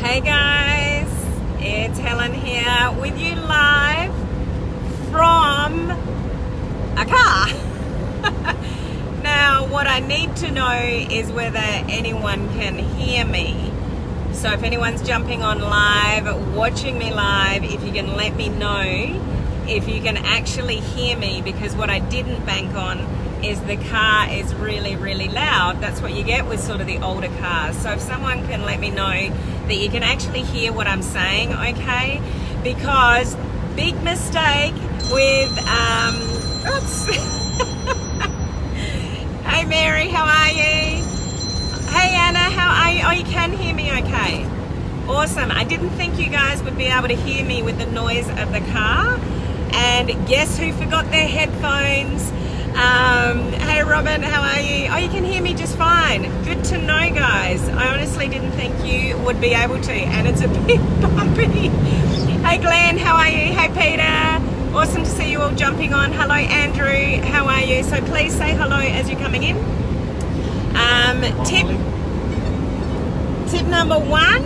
Hey guys, it's Helen here with you live from a car. Now what I need to know is whether anyone can hear me. So if anyone's jumping on live, watching me live, if you can let me know if you can actually hear me, because what I didn't bank on is the car is really, really loud. That's what you get with sort of the older cars. So if someone can let me know that you can actually hear what I'm saying, okay? Because big mistake with, oops. Hey Mary, how are you? Hey Anna, how are you? Oh, you can hear me okay. Awesome. I didn't think you guys would be able to hear me with the noise of the car. And guess who forgot their headphones? Hey Robin, how are you? Oh, you can hear me just fine. Good to know, guys. I honestly didn't think you would be able to, and it's a bit bumpy. Hey Glenn, how are you? Hey Peter, awesome to see you all jumping on. Hello Andrew, how are you? So please say hello as you're coming in. Tip number one,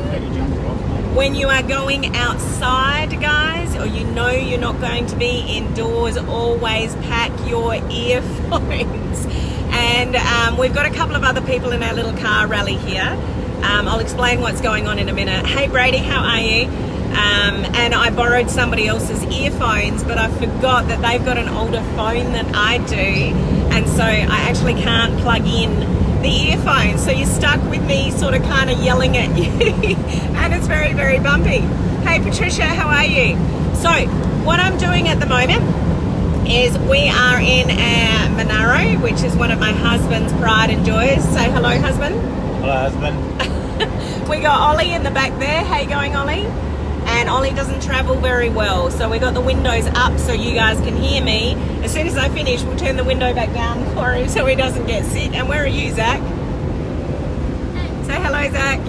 when you are going outside, guys, or you know you're not going to be indoors, always pack your earphones. And we've got a couple of other people in our little car rally here. I'll explain what's going on in a minute. Hey Brady, how are you? And I borrowed somebody else's earphones, but I forgot that they've got an older phone than I do, and so I actually can't plug in the earphones, so you're stuck with me sort of kind of yelling at you and it's very, very bumpy. Hey Patricia, how are you? So what I'm doing at the moment is we are in Monaro, which is one of my husband's pride and joys. Say hello, husband. Hello, husband. We got Ollie in the back there. How you going, Ollie? And Ollie doesn't travel very well, so we got the windows up so you guys can hear me. As soon as I finish, we'll turn the window back down for him so he doesn't get sick. And where are you, Zach? Say hello, Zach.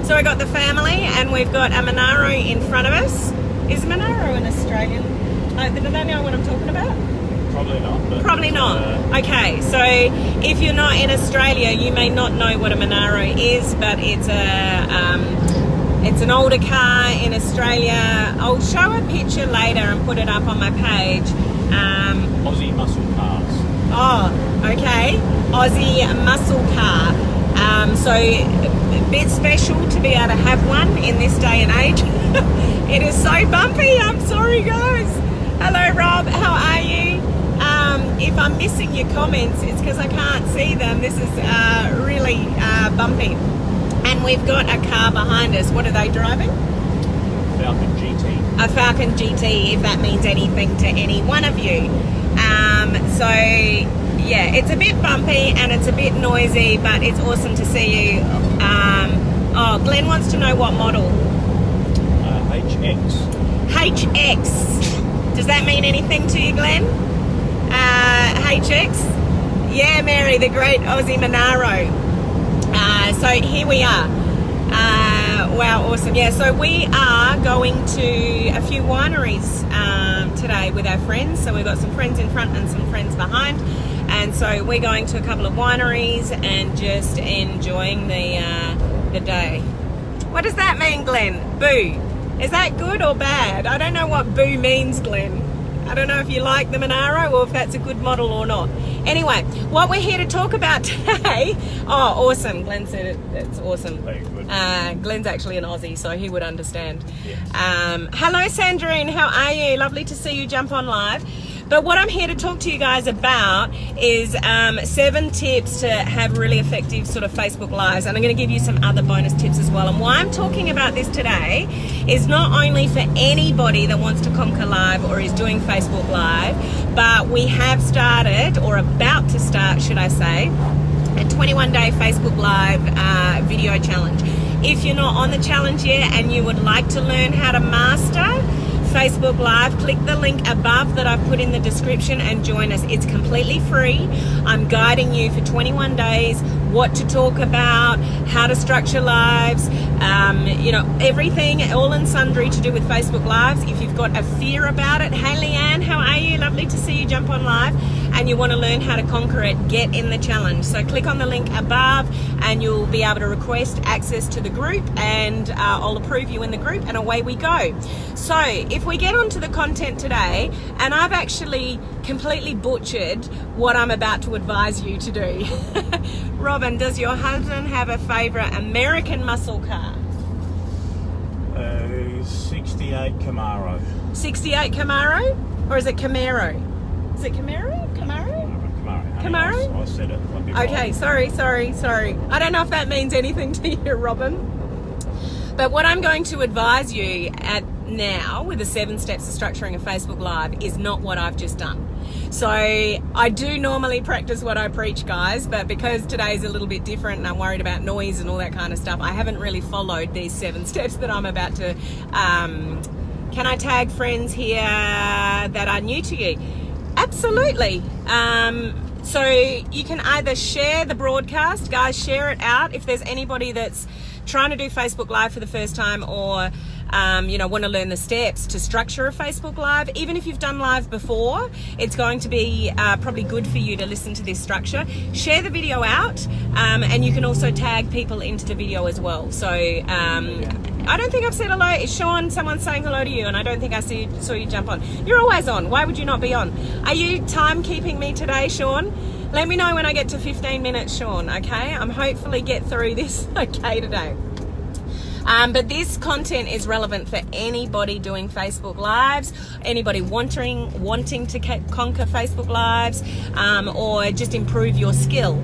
So we got the family, and we've got a Monaro in front of us. Is Monaro an Australian? Do they know what I'm talking about? Probably not. But probably not. Okay, so if you're not in Australia, you may not know what a Monaro is, but it's it's an older car in Australia. I'll show a picture later and put it up on my page. Aussie muscle cars. Oh, okay. Aussie muscle car. So a bit special to be able to have one in this day and age. It is so bumpy. I'm sorry, guys. Hello, Rob. How are you? If I'm missing your comments, it's because I can't see them. This is really bumpy. And we've got a car behind us. What are they driving? Falcon GT. A Falcon GT, if that means anything to any one of you. So yeah, it's a bit bumpy and it's a bit noisy, but it's awesome to see you. Oh, Glenn wants to know what model. HX. HX. Does that mean anything to you, Glenn? HX? Yeah, Mary, the great Aussie Monaro. So here we are. Wow, awesome. Yeah, so we are going to a few wineries today with our friends. So we've got some friends in front and some friends behind. And so we're going to a couple of wineries and just enjoying the day. What does that mean, Glenn? Boo. Is that good or bad? I don't know what boo means, Glenn. I don't know if you like the Monaro or if that's a good model or not. Anyway, what we're here to talk about today... Oh, awesome. Glenn said it's awesome. Very good. Glenn's actually an Aussie, so he would understand. Yes. Hello, Sandrine. How are you? Lovely to see you jump on live. But what I'm here to talk to you guys about is 7 tips to have really effective sort of Facebook Lives. And I'm going to give you some other bonus tips as well. And why I'm talking about this today is not only for anybody that wants to conquer live or is doing Facebook Live, but we have started, or about to start, should I say, a 21-day Facebook Live video challenge. If you're not on the challenge yet and you would like to learn how to master Facebook Live, click the link above that I've put in the description and join us. It's completely free. I'm guiding you for 21 days what to talk about, how to structure lives, you know, everything, all and sundry to do with Facebook Lives. If you've got a fear about it, hey Leanne, how are you? Lovely to see you jump on live. And you want to learn how to conquer it, get in the challenge. So click on the link above and you'll be able to request access to the group, and I'll approve you in the group, and away we go. So if we get onto the content today, and I've actually completely butchered what I'm about to advise you to do. Robin, does your husband have a favorite American muscle car? 68 Camaro. 68 Camaro? Or is it Camaro? Is it Camaro? Camaro? I said it. Okay, sorry. I don't know if that means anything to you, Robin. But what I'm going to advise you at now with the 7 steps of structuring a Facebook Live is not what I've just done. So I do normally practice what I preach, guys, but because today's a little bit different and I'm worried about noise and all that kind of stuff, I haven't really followed these 7 steps that I'm about to. Can I tag friends here that are new to you? Absolutely. So you can either share the broadcast, guys, share it out if there's anybody that's trying to do Facebook Live for the first time, or you know, want to learn the steps to structure a Facebook Live. Even if you've done live before, it's going to be probably good for you to listen to this structure. Share the video out, and you can also tag people into the video as well. So I don't think I've said hello. Is Sean, someone's saying hello to you, and I don't think I saw you jump on. You're always on. Why would you not be on? Are you timekeeping me today, Sean? Let me know when I get to 15 minutes, Sean, okay? I'm hopefully get through this okay today. But this content is relevant for anybody doing Facebook Lives, anybody wanting to conquer Facebook Lives, or just improve your skill,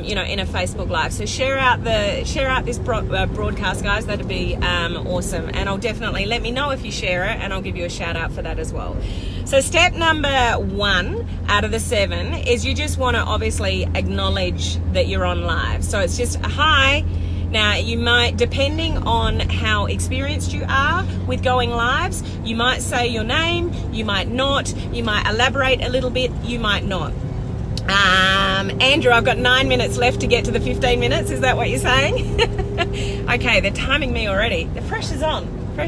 you know, in a Facebook Live. So share out this broadcast, guys. That'd be awesome. And I'll definitely let me know if you share it, and I'll give you a shout out for that as well. So step number 1 out of the 7 is you just want to obviously acknowledge that you're on live. So it's just a hi. Now, you might, depending on how experienced you are with going lives, you might say your name, you might not, you might elaborate a little bit, you might not. Andrew, I've got 9 minutes left to get to the 15 minutes. Is that what you're saying? Okay, they're timing me already. The pressure's on. What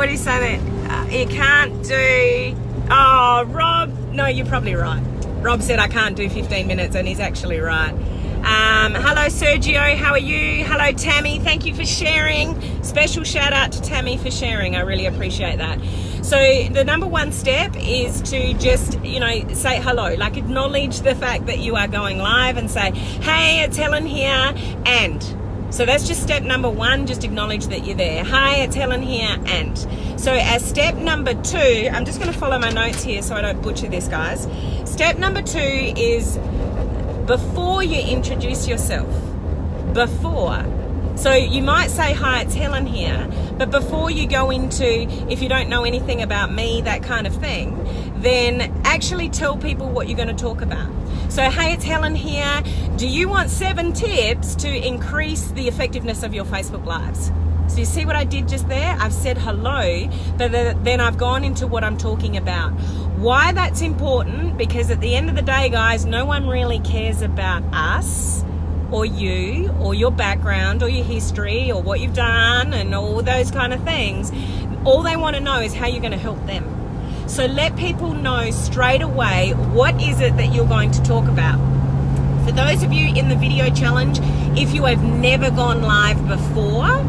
do you say then? You can't do... Oh, Rob. No, you're probably right. Rob said I can't do 15 minutes, and he's actually right. Hello Sergio, how are you? Hello Tammy, thank you for sharing. Special shout out to Tammy for sharing. I really appreciate that. So the number 1 step is to just, you know, say hello, like acknowledge the fact that you are going live and say, hey, it's Helen here, and so that's just step number 1, just acknowledge that you're there. Hi, it's Helen here, and so as step number 2, I'm just going to follow my notes here so I don't butcher this, guys. Step number 2 is before you introduce yourself, so you might say, hi, it's Helen here, but before you go into, if you don't know anything about me, that kind of thing, then actually tell people what you're going to talk about. So, hey, it's Helen here. Do you want 7 tips to increase the effectiveness of your Facebook Lives? So you see what I did just there? I've said hello, but then I've gone into what I'm talking about. Why that's important? Because at the end of the day, guys, no one really cares about us or you or your background or your history or what you've done and all those kind of things. All they want to know is how you're going to help them. So let people know straight away what is it that you're going to talk about. For those of you in the video challenge, if you have never gone live before,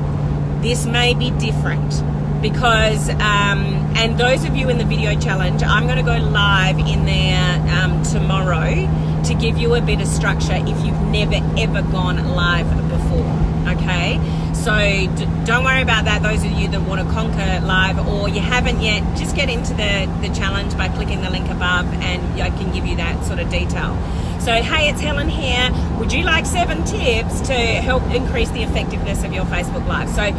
this may be different because, and those of you in the video challenge, I'm going to go live in there tomorrow to give you a bit of structure if you've never ever gone live before, okay? So don't worry about that, those of you that want to conquer live or you haven't yet, just get into the challenge by clicking the link above and I can give you that sort of detail. So, hey, it's Helen here. Would you like 7 tips to help increase the effectiveness of your Facebook Live? So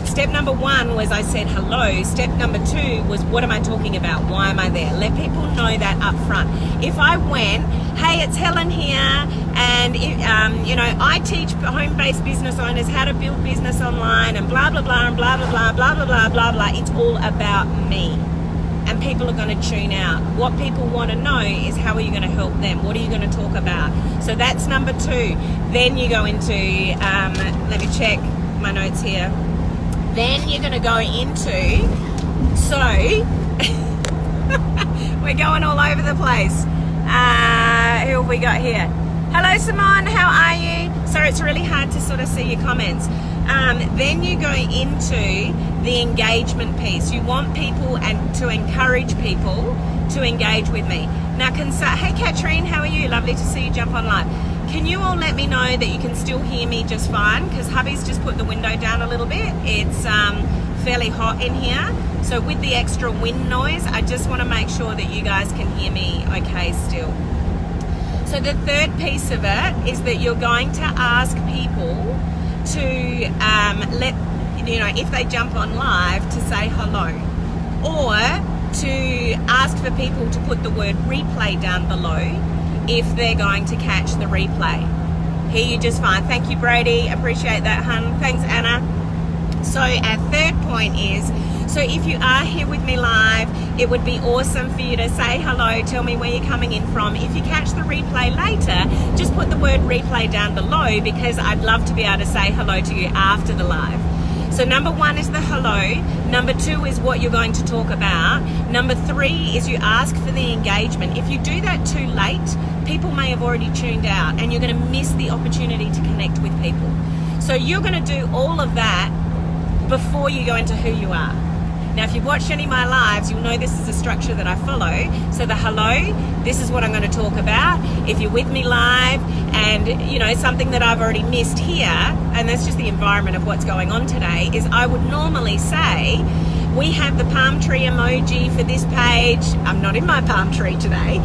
step number 1 was I said hello. Step number 2 was what am I talking about? Why am I there? Let people know that up front. If I went, hey, it's Helen here, and you know, I teach home-based business owners how to build business online and blah, blah, blah, and blah, blah, blah, blah, blah, blah, blah, blah. It's all about me. and people are going to tune out. What people want to know is how are you going to help them? What are you going to talk about? So that's number 2. Then you go into, let me check my notes here. Then you're going to go into, so we're going all over the place. Who have we got here? Hello, Simone, how are you? Sorry, it's really hard to sort of see your comments. Then you go into the engagement piece. You want people and to encourage people to engage with me. Now, hey, Katrine, how are you? Lovely to see you jump on live. Can you all let me know that you can still hear me just fine? Because hubby's just put the window down a little bit. It's fairly hot in here. So with the extra wind noise, I just want to make sure that you guys can hear me okay still. So the third piece of it is that you're going to ask people to let, you know, if they jump on live, to say hello, or to ask for people to put the word replay down below if they're going to catch the replay. Hear you just fine. Thank you, Brady. Appreciate that, hun. Thanks, Anna. So our third point is, so if you are here with me live, it would be awesome for you to say hello, tell me where you're coming in from. If you catch the replay later, just put the word replay down below, because I'd love to be able to say hello to you after the live. So number 1 is the hello. Number 2 is what you're going to talk about. Number 3 is you ask for the engagement. If you do that too late, people may have already tuned out and you're going to miss the opportunity to connect with people. So you're going to do all of that before you go into who you are. Now, if you've watched any of my lives, you'll know this is a structure that I follow. So the hello, this is what I'm going to talk about. If you're with me live and, you know, something that I've already missed here, and that's just the environment of what's going on today, is I would normally say, we have the palm tree emoji for this page. I'm not in my palm tree today,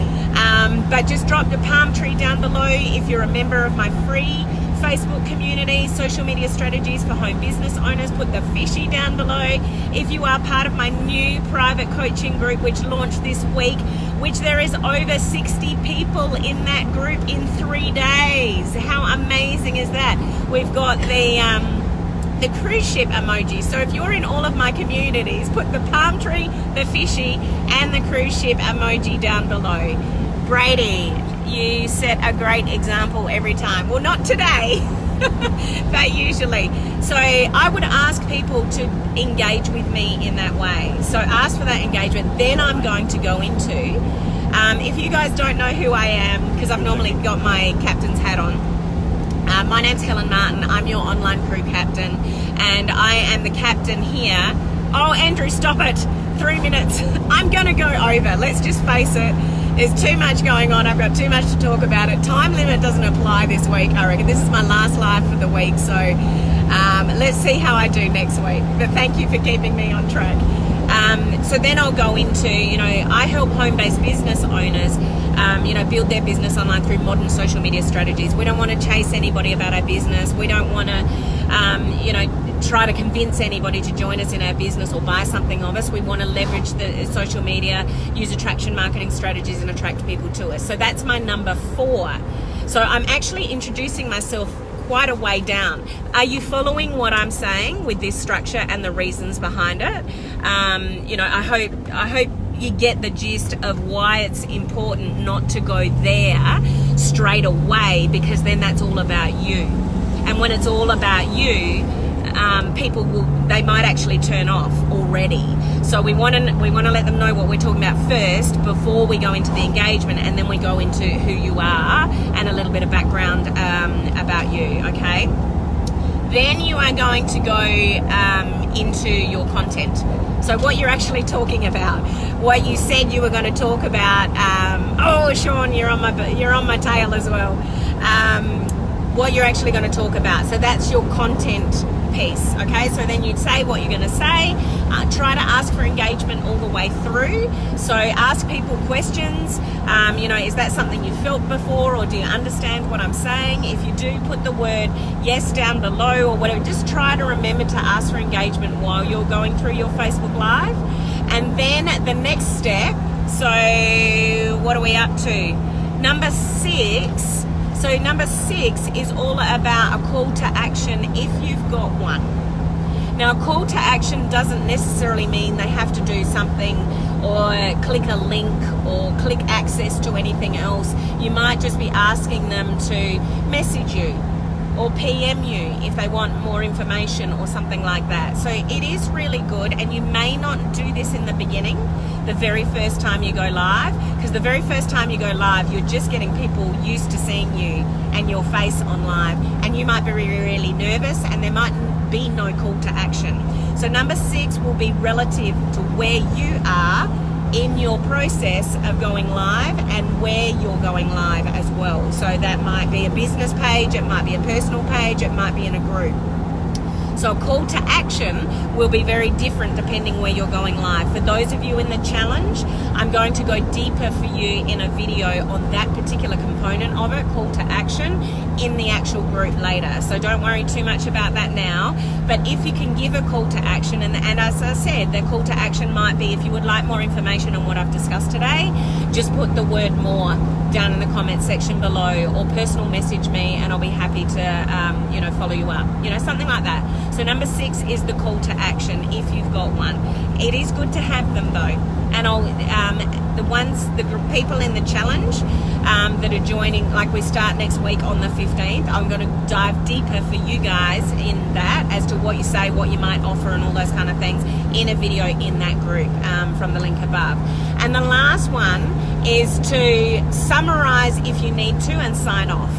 but just drop the palm tree down below if you're a member of my free Facebook community, social media strategies for home business owners. Put the fishy down below. If you are part of my new private coaching group, which launched this week, which there is over 60 people in that group in 3 days. How amazing is that? We've got the cruise ship emoji. So if you're in all of my communities, put the palm tree, the fishy, and the cruise ship emoji down below. Brady, you set a great example every time. Well, not today, but usually. So I would ask people to engage with me in that way. So ask for that engagement. Then I'm going to go into, if you guys don't know who I am, because I've normally got my captain's hat on, my name's Helen Martin. I'm your online crew captain, and I am the captain here. Oh, Andrew, stop it. 3 minutes. I'm going to go over. Let's just face it. There's too much going on. I've got too much to talk about it. Time limit doesn't apply this week, I reckon. This is my last live for the week, so let's see how I do next week. But thank you for keeping me on track. So then I'll go into, you know, I help home-based business owners, you know, build their business online through modern social media strategies. We don't want to chase anybody about our business. We don't want to, you know, try to convince anybody to join us in our business or buy something of us. We want to leverage the social media, use attraction marketing strategies and attract people to us. So that's my number 4. So I'm actually introducing myself quite a way down. Are you following what I'm saying with this structure and the reasons behind it? You know, I hope you get the gist of why it's important not to go there straight away, because then that's all about you. And when it's all about you, people they might actually turn off already. So we want to let them know what we're talking about first before we go into the engagement, and then we go into who you are and a little bit of background about you, okay? Then you are going to go into your content. So what you're actually talking about, what you said you were going to talk about. Oh, Sean, you're on my tail as well. What you're actually going to talk about. So that's your content piece, okay? So then you'd say what you're going to say. Try to ask for engagement all the way through. So ask people questions. You know, is that something you felt before, or do you understand what I'm saying? If you do, put the word yes down below or whatever. Just try to remember to ask for engagement while you're going through your Facebook Live. And then the next step, so what are we up to? Number 6. So number 6 is all about a call to action if you've got one. Now, a call to action doesn't necessarily mean they have to do something or click a link or click access to anything else. You might just be asking them to message you or PM you if they want more information or something like that. So it is really good, and you may not do this in the beginning, the very first time you go live, because the very first time you go live, you're just getting people used to seeing you and your face on live, and you might be really nervous and there might be no call to action. So number 6 will be relative to where you are in your process of going live and where you're going live as well. So that might be a business page, it might be a personal page, it might be in a group. So a call to action will be very different depending where you're going live. For those of you in the challenge, I'm going to go deeper for you in a video on that particular component of it, call to action, in the actual group later. So don't worry too much about that now. But if you can give a call to action, and as I said, the call to action might be, if you would like more information on what I've discussed today, just put the word more down in the comment section below, or personal message me and I'll be happy to follow you up, something like that. So number 6 is the call to action if you've got one. It is good to have them though, and I'll the people in the challenge that are joining, like we start next week on the 15th, I'm going to dive deeper for you guys in that, as to what you say, what you might offer and all those kind of things, in a video in that group from the link above. And the last one is to summarize if you need to and sign off.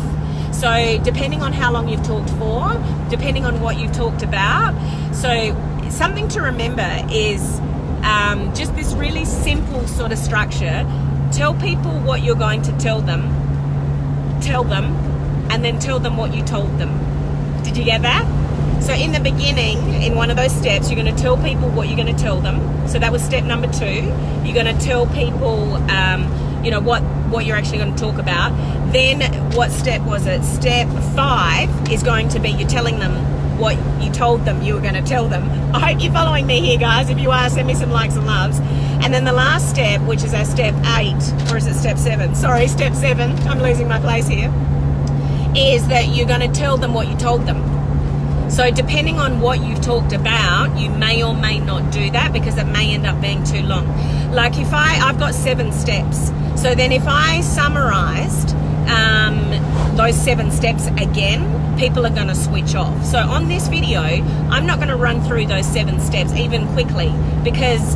So depending on how long you've talked for, depending on what you've talked about. So something to remember is just this really simple sort of structure. Tell people what you're going to tell them, and then tell them what you told them. Did you get that? So in the beginning, in one of those steps, you're going to tell people what you're going to tell them. So that was step number 2. You're going to tell people, what you're actually going to talk about. Then what step was it? Step 5 is going to be you telling them what you told them you were going to tell them. I hope you're following me here, guys. If you are, send me some likes and loves. And then the last step, which is our step 8, or is it step 7? Sorry, step 7. I'm losing my place here. Is that you're going to tell them what you told them. So depending on what you've talked about, you may or may not do that, because it may end up being too long. Like if I've got 7 steps. So then if I summarized those 7 steps again, people are going to switch off. So on this video, I'm not going to run through those 7 steps even quickly, because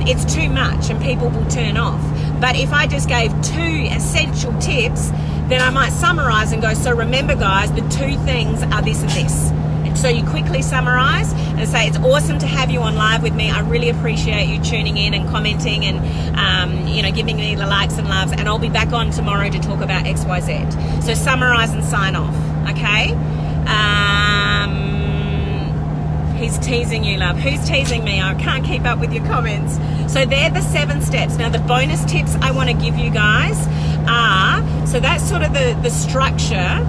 it's too much and people will turn off. But if I just gave 2 essential tips, then I might summarize and go, so remember guys, the 2 things are this and this. So you quickly summarize and say, it's awesome to have you on live with me. I really appreciate you tuning in and commenting and giving me the likes and loves, and I'll be back on tomorrow to talk about XYZ. So summarize and sign off, okay? He's teasing you, love. Who's teasing me? I can't keep up with your comments. So they're the 7 steps. Now the bonus tips I want to give you guys are, so that's sort of the structure.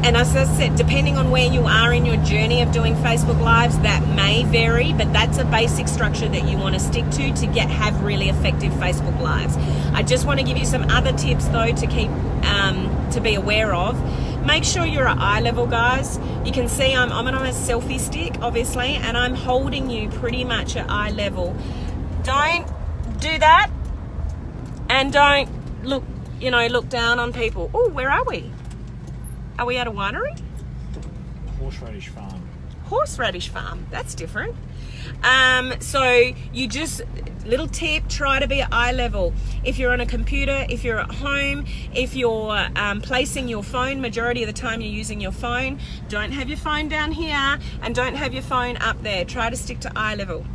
And as I said, depending on where you are in your journey of doing Facebook Lives, that may vary, but that's a basic structure that you want to stick to have really effective Facebook Lives. I just want to give you some other tips though to keep, to be aware of. Make sure you're at eye level, guys. You can see I'm on a selfie stick, obviously, and I'm holding you pretty much at eye level. Don't do that, and don't look down on people. Oh, where are we? Are we at a winery? Horseradish farm. Horseradish farm. That's different. So you just, little tip, try to be at eye level. If you're on a computer, if you're at home, if you're placing your phone, majority of the time you're using your phone, don't have your phone down here and don't have your phone up there. Try to stick to eye level.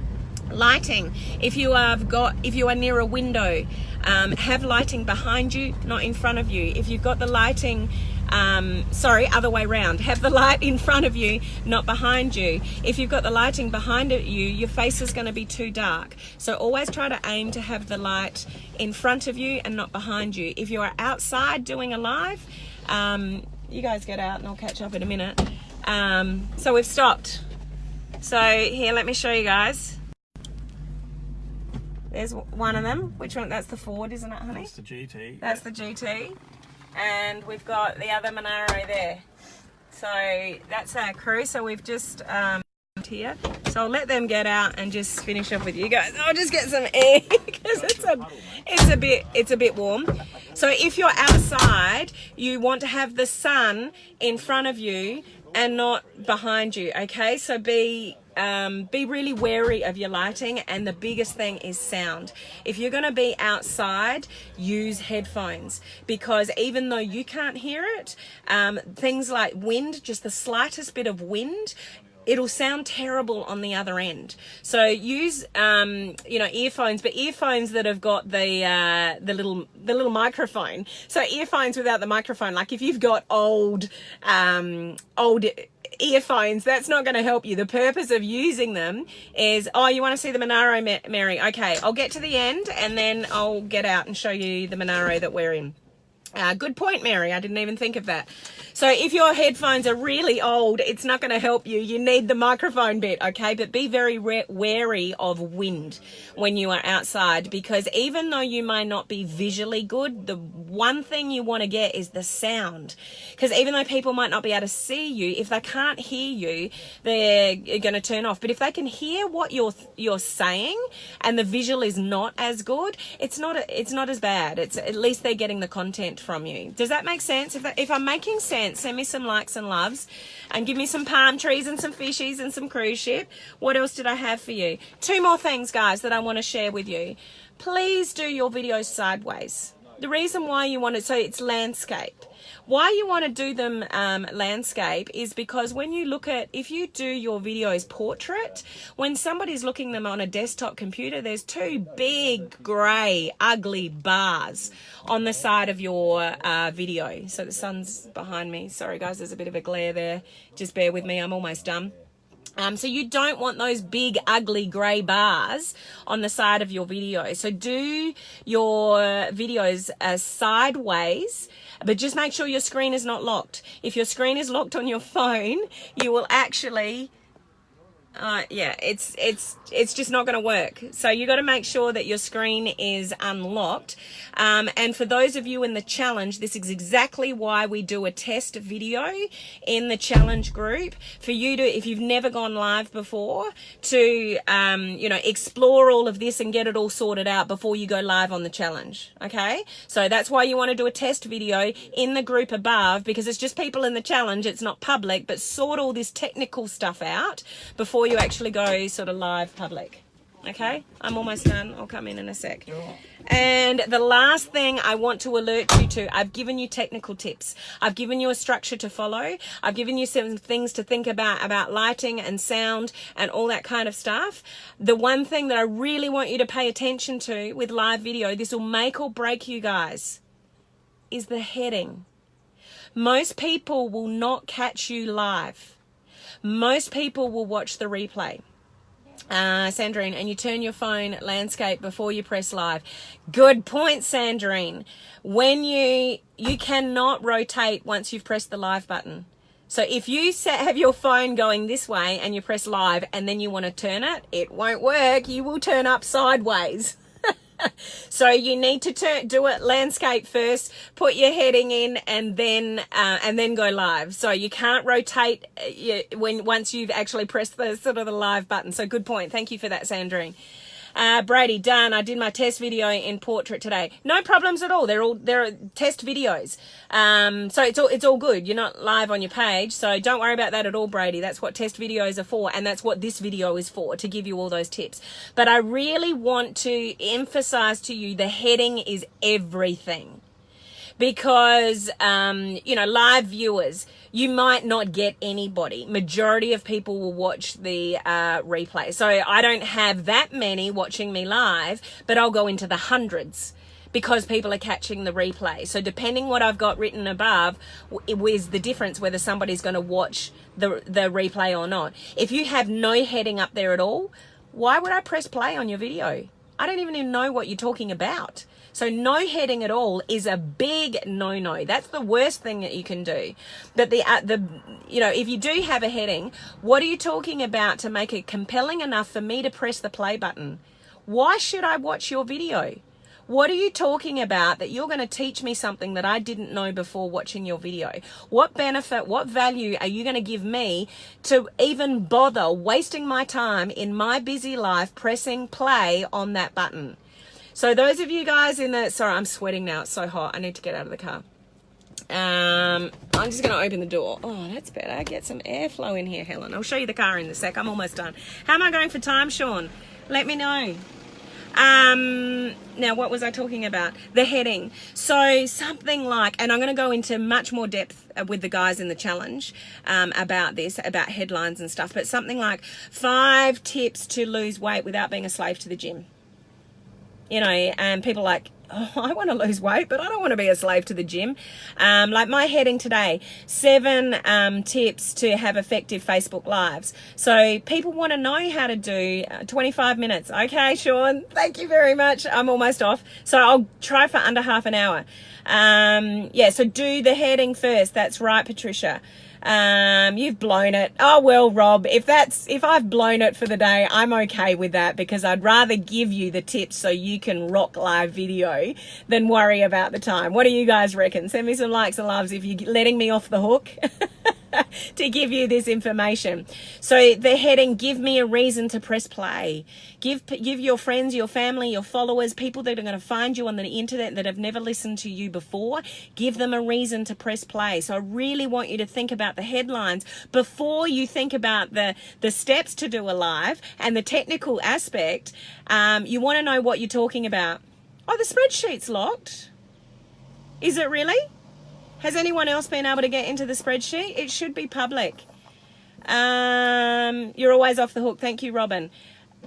Lighting. If you are near a window, have lighting behind you, not in front of you. If you've got the lighting, other way around. Have the light in front of you, not behind you. If you've got the lighting behind you, your face is going to be too dark. So always try to aim to have the light in front of you and not behind you. If you are outside doing a live, you guys get out and I'll catch up in a minute. So we've stopped. So here, let me show you guys. There's one of them. Which one? That's the Ford, isn't it, honey? That's the GT. That's the GT. And we've got the other Monaro there. So that's our crew. So we've just here. So I'll let them get out and just finish up with you guys. I'll just get some air because it's a bit warm. So if you're outside, you want to have the sun in front of you and not behind you, okay? So be really wary of your lighting, and the biggest thing is sound. If you're going to be outside, use headphones, because even though you can't hear it, things like wind, just the slightest bit of wind, it'll sound terrible on the other end. So use earphones, but earphones that have got the little microphone. So earphones without the microphone, like if you've got old earphones, that's not going to help you. The purpose of using them is, oh, you want to see the Monaro, Mary? Okay, I'll get to the end and then I'll get out and show you the Monaro that we're in. Good point, Mary. I didn't even think of that. So if your headphones are really old, it's not going to help you. You need the microphone bit, okay? But be very wary of wind when you are outside, because even though you might not be visually good, the one thing you want to get is the sound. Because even though people might not be able to see you, if they can't hear you, they're going to turn off. But if they can hear what you're saying and the visual is not as good, it's not as bad. It's at least they're getting the content from you. Does that make sense? If I'm making sense, send me some likes and loves and give me some palm trees and some fishies and some cruise ship. What else did I have for you? 2 more things, guys, that I want to share with you. Please do your videos sideways. The reason why you want it, so it's landscape. Why you want to do them landscape is because when you look at, if you do your videos portrait, when somebody's looking them on a desktop computer, there's 2 big grey ugly bars on the side of your video. So the sun's behind me. Sorry guys, there's a bit of a glare there. Just bear with me, I'm almost done. So you don't want those big ugly grey bars on the side of your video. So do your videos sideways, but just make sure your screen is not locked. If your screen is locked on your phone, you will actually it's just not going to work. So you got to make sure that your screen is unlocked. And for those of you in the challenge, this is exactly why we do a test video in the challenge group, for you to, if you've never gone live before, to explore all of this and get it all sorted out before you go live on the challenge. Okay, so that's why you want to do a test video in the group above, because it's just people in the challenge, it's not public, but sort all this technical stuff out before you actually go sort of live public. Okay, I'm almost done. I'll come in a sec. And the last thing I want to alert you to, I've given you technical tips. I've given you a structure to follow. I've given you some things to think about lighting and sound and all that kind of stuff. The one thing that I really want you to pay attention to with live video, this will make or break you guys, is the heading. Most people will not catch you live. Most people will watch the replay. Sandrine, and you turn your phone landscape before you press live. Good point, Sandrine. When you cannot rotate once you've pressed the live button. So if you have your phone going this way and you press live and then you want to turn it, it won't work. You will turn up sideways. So you need to do it landscape first, put your heading in, and then go live. So you can't rotate once you've actually pressed the sort of the live button. So good point. Thank you for that, Sandrine. Brady, done. I did my test video in portrait today. No problems at all. They're test videos. So it's all good. You're not live on your page, so don't worry about that at all, Brady. That's what test videos are for, and that's what this video is for, to give you all those tips. But I really want to emphasize to you, the heading is everything. Because, live viewers, you might not get anybody. Majority of people will watch the replay. So I don't have that many watching me live, but I'll go into the hundreds because people are catching the replay. So depending what I've got written above is the difference whether somebody's going to watch the replay or not. If you have no heading up there at all, why would I press play on your video? I don't even know what you're talking about. So no heading at all is a big no-no. That's the worst thing that you can do. But if you do have a heading, what are you talking about to make it compelling enough for me to press the play button? Why should I watch your video? What are you talking about that you're going to teach me something that I didn't know before watching your video? What benefit, what value are you going to give me to even bother wasting my time in my busy life pressing play on that button? So those of you guys in the, sorry, I'm sweating now. It's so hot. I need to get out of the car. I'm just going to open the door. Oh, that's better. Get some airflow in here, Helen. I'll show you the car in a sec. I'm almost done. How am I going for time, Sean? Let me know. Now, what was I talking about? The heading. So something like, and I'm going to go into much more depth with the guys in the challenge about this, about headlines and stuff, but something like 5 tips to lose weight without being a slave to the gym. You know, and people are like, oh, I want to lose weight, but I don't want to be a slave to the gym. Like my heading today, 7 tips to have effective Facebook Lives. So people want to know how to do 25 minutes. Okay, Sean, thank you very much. I'm almost off. So I'll try for under half an hour. Yeah, so do the heading first. That's right, Patricia. You've blown it. Oh, well, Rob, if I've blown it for the day, I'm okay with that, because I'd rather give you the tips so you can rock live video than worry about the time. What do you guys reckon? Send me some likes and loves if you're letting me off the hook to give you this information. So the heading, give me a reason to press play. Give your friends, your family, your followers, people that are going to find you on the internet that have never listened to you before, give them a reason to press play. So I really want you to think about the headlines before you think about the steps to do a live and the technical aspect. You want to know what you're talking about. Oh, the spreadsheet's locked. Is it really? Has anyone else been able to get into the spreadsheet? It should be public. You're always off the hook. Thank you, Robin.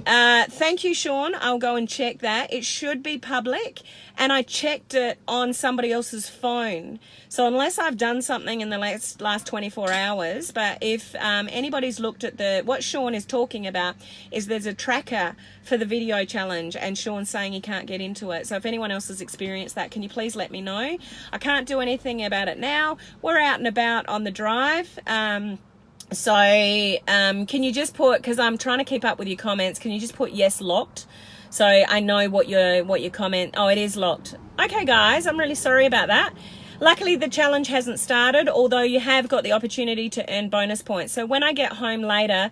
Thank you, Sean. I'll go and check that. It should be public, and I checked it on somebody else's phone. So unless I've done something in the last 24 hours, but if anybody's looked at what Sean is talking about is there's a tracker for the video challenge, and Sean's saying he can't get into it. So if anyone else has experienced that, can you please let me know? I can't do anything about it now. We're out and about on the drive. So can you just put, because I'm trying to keep up with your comments, can you just put yes locked, so I know what your comment. Oh, it is locked. Okay, guys, I'm really sorry about that. Luckily the challenge hasn't started, although you have got the opportunity to earn bonus points. So when I get home later,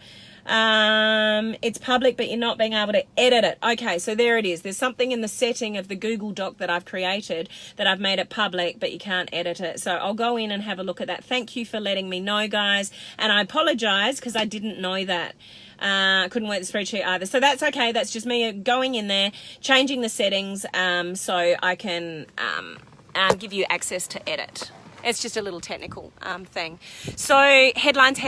it's public, but you're not being able to edit it. Okay, so there it is. There's something in the setting of the Google Doc that I've created that I've made it public, but you can't edit it. So I'll go in and have a look at that. Thank you for letting me know, guys. And I apologize because I didn't know that. Couldn't work the spreadsheet either. So that's okay. That's just me going in there, changing the settings so I can give you access to edit. It's just a little technical thing. So headlines,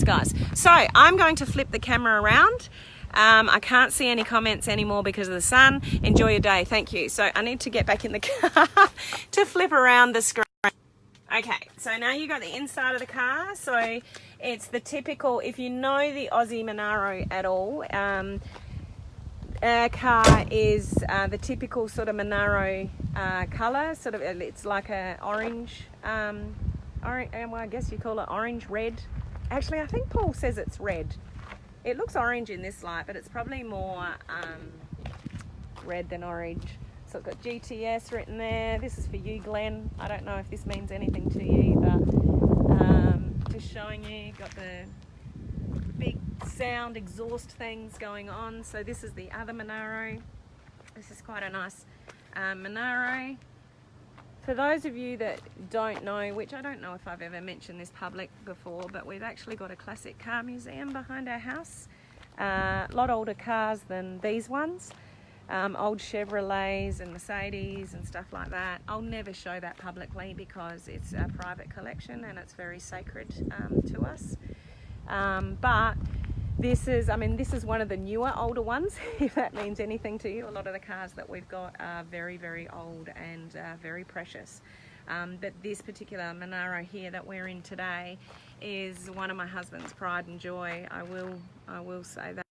guys. So I'm going to flip the camera around. I can't see any comments anymore because of the sun. Enjoy your day. Thank you. So I need to get back in the car to flip around the screen. Okay, so now you got the inside of the car. So it's the typical, if you know the Aussie Monaro at all, our car is the typical sort of Monaro colour. Sort of, it's like a orange, well, I guess you call it orange red. Actually, I think Paul says it's red. It looks orange in this light, but it's probably more red than orange. So it's got GTS written there. This is for you, Glenn. I don't know if this means anything to you, but just showing you, got the big sound exhaust things going on. So this is the other Monaro. This is quite a nice Monaro. For those of you that don't know, which I don't know if I've ever mentioned this public before, but we've actually got a classic car museum behind our house. A lot older cars than these ones. Old Chevrolets and Mercedes and stuff like that. I'll never show that publicly because it's a private collection and it's very sacred to us. But this is one of the newer, older ones, if that means anything to you. A lot of the cars that we've got are very, very old and very precious. But this particular Monaro here that we're in today is one of my husband's pride and joy. I will say that.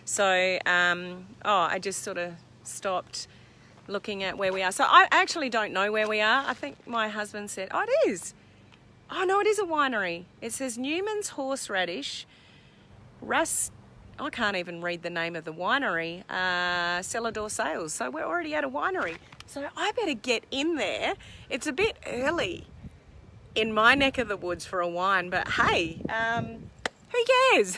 So, I just sort of stopped looking at where we are. So I actually don't know where we are. I think my husband said, oh, it is. Oh, no, it is a winery. It says Newman's Horseradish, I can't even read the name of the winery, Cellador Sales. So we're already at a winery. So I better get in there. It's a bit early in my neck of the woods for a wine, but hey, who cares?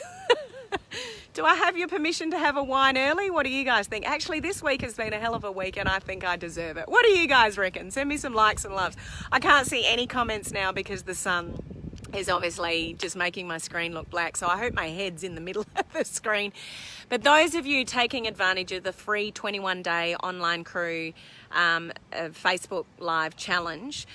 Do I have your permission to have a wine early? What do you guys think? Actually, this week has been a hell of a week and I think I deserve it. What do you guys reckon? Send me some likes and loves. I can't see any comments now because the sun is obviously just making my screen look black, so I hope my head's in the middle of the screen. But those of you taking advantage of the free 21-day online crew Facebook Live challenge,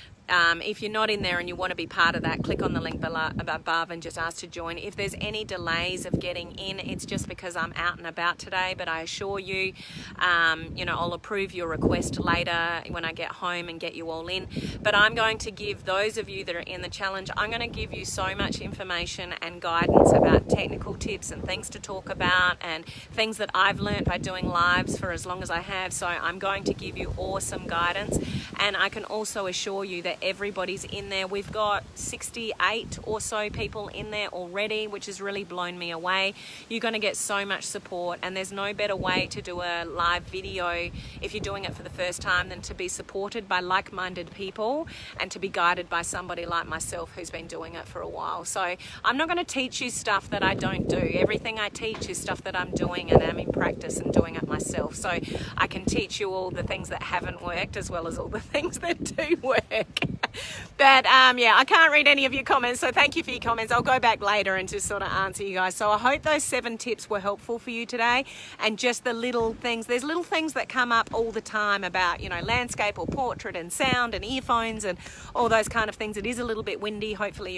if you're not in there and you want to be part of that, click on the link below, above and just ask to join. If there's any delays of getting in, it's just because I'm out and about today, but I assure you, I'll approve your request later when I get home and get you all in. But I'm going to give those of you that are in the challenge, I'm going to give you so much information and guidance about technical tips and things to talk about and things that I've learned by doing lives for as long as I have. So I'm going to give you awesome guidance, and I can also assure you that everybody's in there. We've got 68 or so people in there already, which has really blown me away. You're going to get so much support, and there's no better way to do a live video if you're doing it for the first time than to be supported by like-minded people and to be guided by somebody like myself who's been doing it for a while. So I'm not going to teach you stuff that I don't do. Everything I teach is stuff that I'm doing and I'm in practice and doing it myself. So I can teach you all the things that haven't worked as well as all the things that do work. But I can't read any of your comments, so thank you for your comments. I'll go back later and just sort of answer you guys. So I hope those 7 tips were helpful for you today, and just the little things. There's little things that come up all the time about, landscape or portrait and sound and earphones and all those kind of things. It is a little bit windy. Hopefully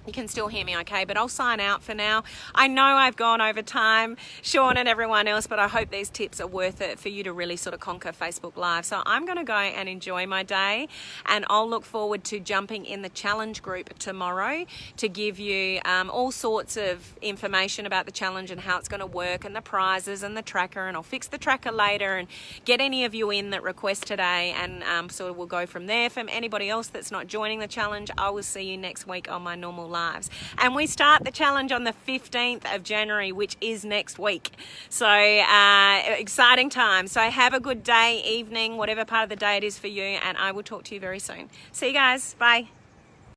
you can still hear me okay, but I'll sign out for now. I know I've gone over time, Sean and everyone else, but I hope these tips are worth it for you to really sort of conquer Facebook Live. So I'm going to go and enjoy my day, and I'll look forward to jumping in the challenge group tomorrow to give you all sorts of information about the challenge and how it's going to work and the prizes and the tracker, and I'll fix the tracker later and get any of you in that request today, and so we'll go from there. From anybody else that's not joining the challenge, I will see you next week on my normal lives. And we start the challenge on the 15th of January, which is next week. So exciting time. So have a good day, evening, whatever part of the day it is for you, and I will talk to you very soon. See you guys. Bye.